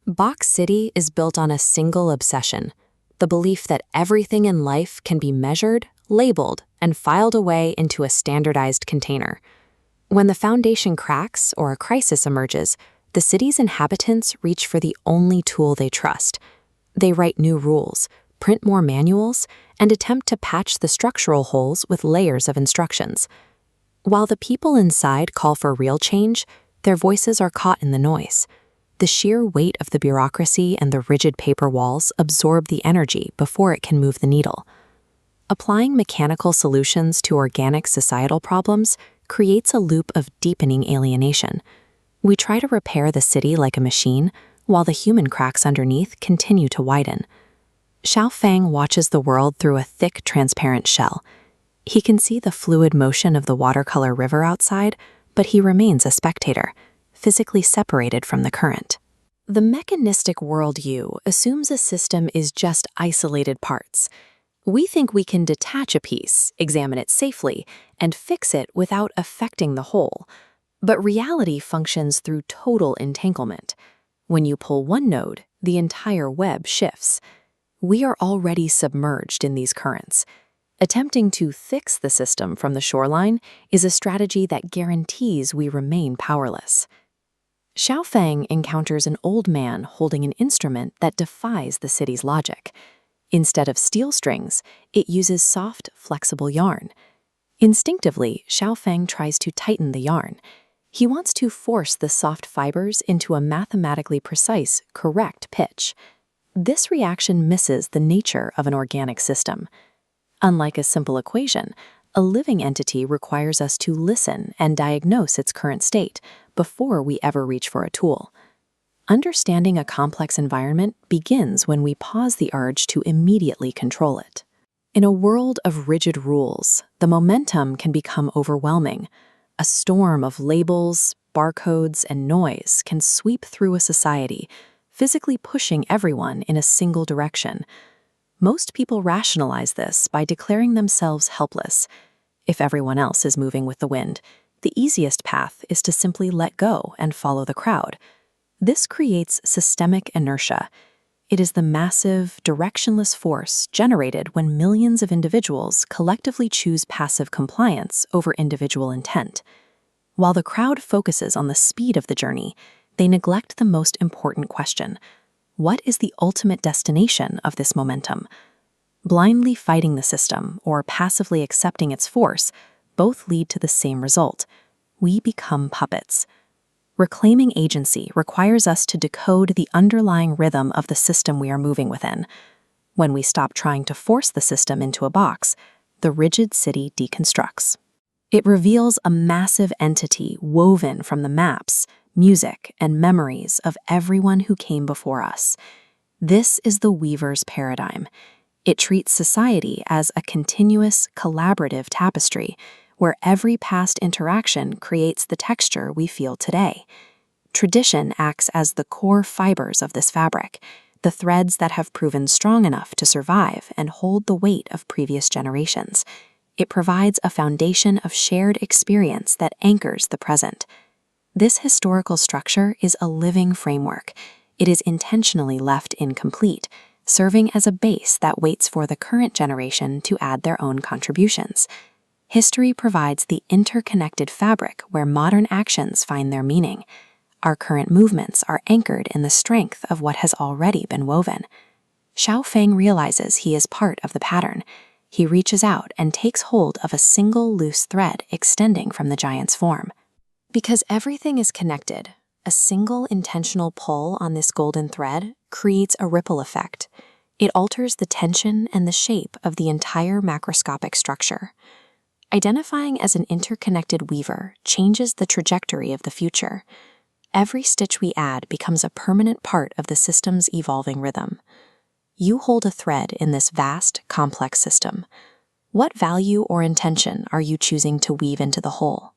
Box City is built on a single obsession, the belief that everything in life can be measured, labeled, and filed away into a standardized container. When the foundation cracks or a crisis emerges, the city's inhabitants reach for the only tool they trust. They write new rules, print more manuals, and attempt to patch the structural holes with layers of instructions. While the people inside call for real change, their voices are caught in the noise. The sheer weight of the bureaucracy and the rigid paper walls absorb the energy before it can move the needle. Applying mechanical solutions to organic societal problems creates a loop of deepening alienation. We try to repair the city like a machine, while the human cracks underneath continue to widen. Shiaopang watches the world through a thick, transparent shell. He can see the fluid motion of the watercolor river outside, but he remains a spectator, physically separated from the current. The mechanistic worldview assumes a system is just isolated parts. We think we can detach a piece, examine it safely, and fix it without affecting the whole. But reality functions through total entanglement. When you pull one node, the entire web shifts. We are already submerged in these currents. Attempting to fix the system from the shoreline is a strategy that guarantees we remain powerless. Shiaopang encounters an old man holding an instrument that defies the city's logic. Instead of steel strings, it uses soft, flexible yarn. Instinctively, Shiaopang tries to tighten the yarn. He wants to force the soft fibers into a mathematically precise, correct pitch. This reaction misses the nature of an organic system. Unlike a simple equation, a living entity requires us to listen and diagnose its current state before we ever reach for a tool. Understanding a complex environment begins when we pause the urge to immediately control it. In a world of rigid rules, the momentum can become overwhelming. A storm of labels, barcodes, and noise can sweep through a society, physically pushing everyone in a single direction. Most people rationalize this by declaring themselves helpless. If everyone else is moving with the wind, the easiest path is to simply let go and follow the crowd. This creates systemic inertia. It is the massive, directionless force generated when millions of individuals collectively choose passive compliance over individual intent. While the crowd focuses on the speed of the journey, they neglect the most important question: what is the ultimate destination of this momentum? Blindly fighting the system or passively accepting its force both lead to the same result. We become puppets. Reclaiming agency requires us to decode the underlying rhythm of the system we are moving within. When we stop trying to force the system into a box, the rigid city deconstructs. It reveals a massive entity woven from the maps, music, and memories of everyone who came before us. This is the weaver's paradigm. It treats society as a continuous, collaborative tapestry, where every past interaction creates the texture we feel today. Tradition acts as the core fibers of this fabric, the threads that have proven strong enough to survive and hold the weight of previous generations. It provides a foundation of shared experience that anchors the present. This historical structure is a living framework. It is intentionally left incomplete, serving as a base that waits for the current generation to add their own contributions. History provides the interconnected fabric where modern actions find their meaning. Our current movements are anchored in the strength of what has already been woven. Shiaopang realizes he is part of the pattern. He reaches out and takes hold of a single loose thread extending from the giant's form. Because everything is connected, a single intentional pull on this golden thread creates a ripple effect. It alters the tension and the shape of the entire macroscopic structure. Identifying as an interconnected weaver changes the trajectory of the future. Every stitch we add becomes a permanent part of the system's evolving rhythm. You hold a thread in this vast, complex system. What value or intention are you choosing to weave into the whole?